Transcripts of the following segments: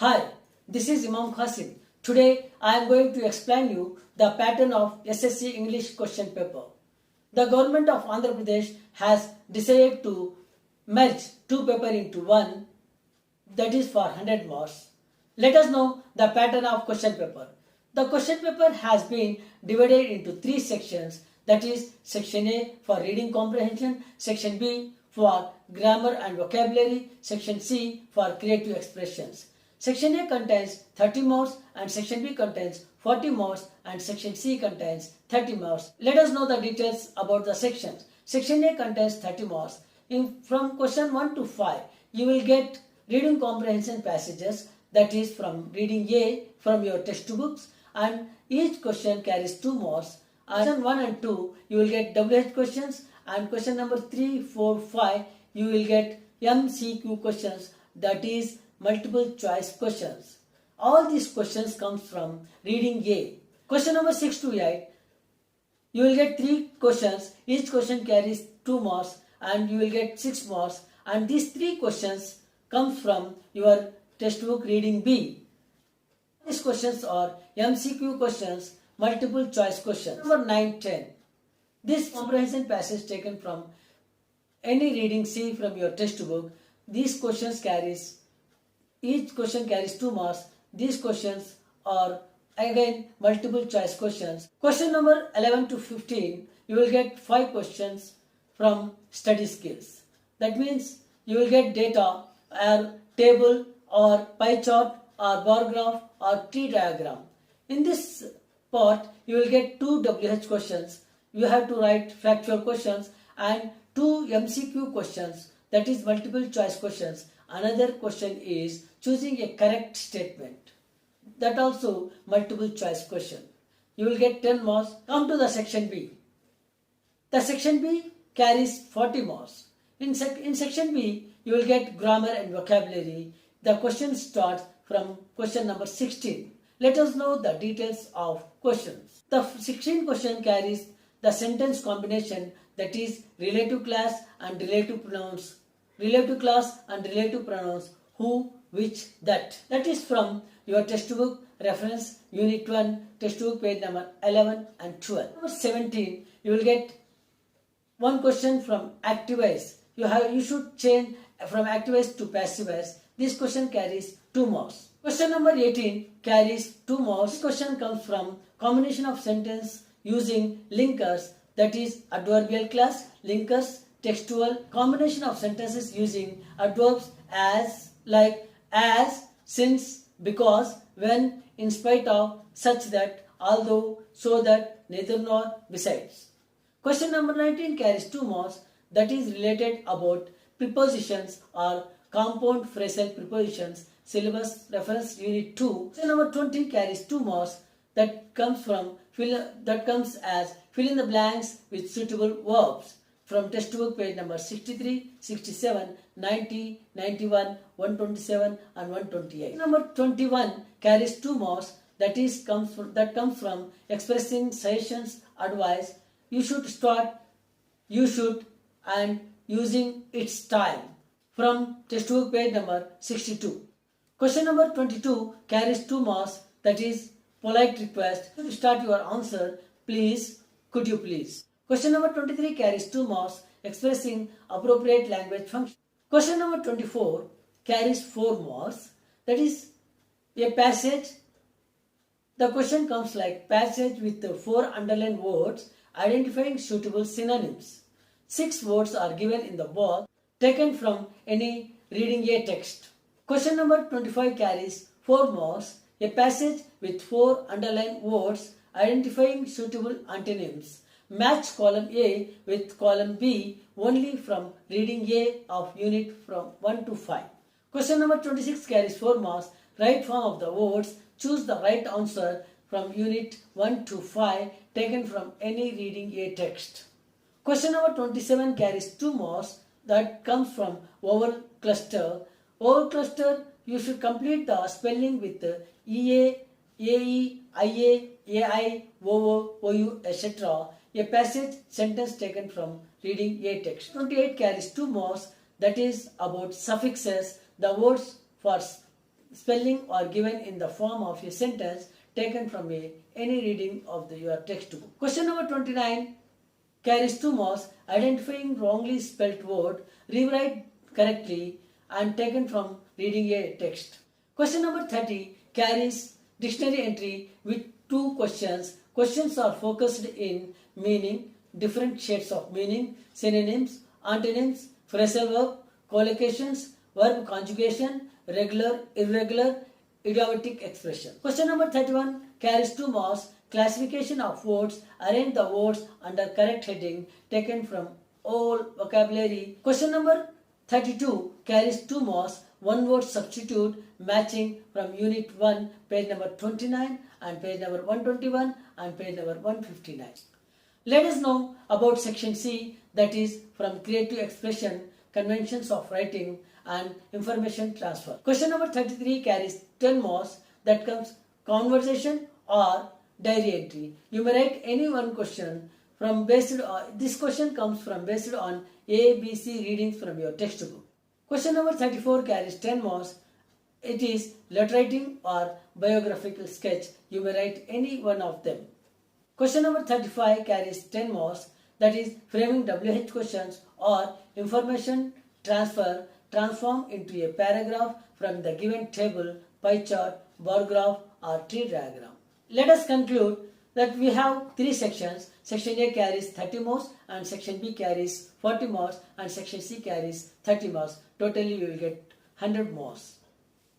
Hi, this is IMAM QASIM. Today I am going to explain you the pattern of SSC English question paper. The government of Andhra Pradesh has decided to merge two papers into one, that is for 100 marks. Let us know the pattern of question paper. The question paper has been divided into three sections, that is section A for reading comprehension, section B for grammar and vocabulary, section C for creative expressions. Section A contains 30 marks and section B contains 40 marks and section C contains 30 marks. Let us know the details about the sections. Section A contains 30 marks. From question 1 to 5, you will get reading comprehension passages, that is from reading A from your textbooks, and each question carries 2 marks. Question 1 and 2, you will get WH questions, and question number 3, 4, 5, you will get MCQ questions, that is multiple choice questions. All these questions comes from reading A. Question number 6 to 8, you will get 3 questions. Each question carries 2 marks and you will get 6 marks, and these 3 questions comes from your textbook reading B. These questions are MCQ questions, multiple choice questions. Number 9, 10. This comprehension passage taken from any reading C from your textbook. These questions each question carries 2 marks. These questions are again multiple choice questions. Question number 11 to 15, you will get 5 questions from study skills. That means you will get data or table or pie chart or bar graph or tree diagram. In this part, you will get 2 WH questions. You have to write factual questions and 2 MCQ questions, that is multiple choice questions. Another question is choosing a correct statement. That also multiple choice question. You will get 10 marks. Come to the section B. The section B carries 40 marks. In section B, you will get grammar and vocabulary. The question starts from question number 16. Let us know the details of questions. The 16th question carries the sentence combination, that is relative class and relative pronouns. Relative class and relative pronouns who, which, that. That is from your textbook reference unit 1, textbook page number 11 and 12. Number 17, you will get one question from active voice. You should change from active voice to passive voice. This question carries 2 marks. Question number 18 carries 2 marks. This question comes from combination of sentence using linkers, that is adverbial class, linkers, textual, combination of sentences using adverbs as, like, as, since, because, when, in spite of, such that, although, so that, neither nor, besides. Question number 19 carries 2 marks, that is related about prepositions or compound phrasal prepositions, syllabus reference unit 2. Question number 20 carries 2 marks, that comes as fill in the blanks with suitable verbs from textbook page number 63, 67, 90, 91, 127 and 128. Number 21 carries 2 marks, that comes from expressing suggestions, advice. You should start, you should, and using its time from textbook page number 62. Question number 22 carries 2 marks, that is polite request. To start your answer, please, could you please. Question number 23 carries 2 marks, expressing appropriate language function. Question number 24 carries 4 marks, that is a passage. The question comes like passage with 4 underlined words identifying suitable synonyms. 6 words are given in the box taken from any reading A text. Question number 25 carries 4 marks, a passage with 4 underlined words identifying suitable antonyms. Match column A with column B only from reading A of unit from 1 to 5. Question number 26 carries 4 marks, right form of the words. Choose the right answer from unit 1 to 5 taken from any reading A text. Question number 27 carries 2 marks, that comes from vowel cluster. Vowel cluster, you should complete the spelling with EA, AE, IA, AI, OO, OU, etc. A passage sentence taken from reading A text. 28 carries 2 marks, that is about suffixes. The words for spelling are given in the form of a sentence taken from any reading of your textbook. Question number 29 carries 2 marks. Identifying wrongly spelt word, rewrite correctly and taken from reading a text. Question number 30 carries dictionary entry with 2 questions. Questions are focused in meaning, different shades of meaning, synonyms, antonyms, phrasal verb, collocations, verb conjugation, regular, irregular, idiomatic expression. Question number 31 carries 2 marks. Classification of words. Arrange the words under correct heading taken from all vocabulary. Question number 32 carries 2 marks. One word substitute matching from unit 1, page number 29 and page number 121 and page number 159. Let us know about section C, that is from creative expression, conventions of writing and information transfer. Question number 33 carries 10 marks. That comes conversation or diary entry. You may write any one question from based on, this question comes from based on A, B, C readings from your textbook. Question number 34 carries 10 marks. It is letter writing or biographical sketch. You may write any one of them. Question number 35 carries 10 marks. That is framing WH questions or information transfer, transform into a paragraph from the given table, pie chart, bar graph or tree diagram. Let us conclude that we have 3 sections. Section A carries 30 marks and section B carries 40 marks and section C carries 30 marks. Totally you will get 100 marks.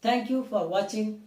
Thank you for watching.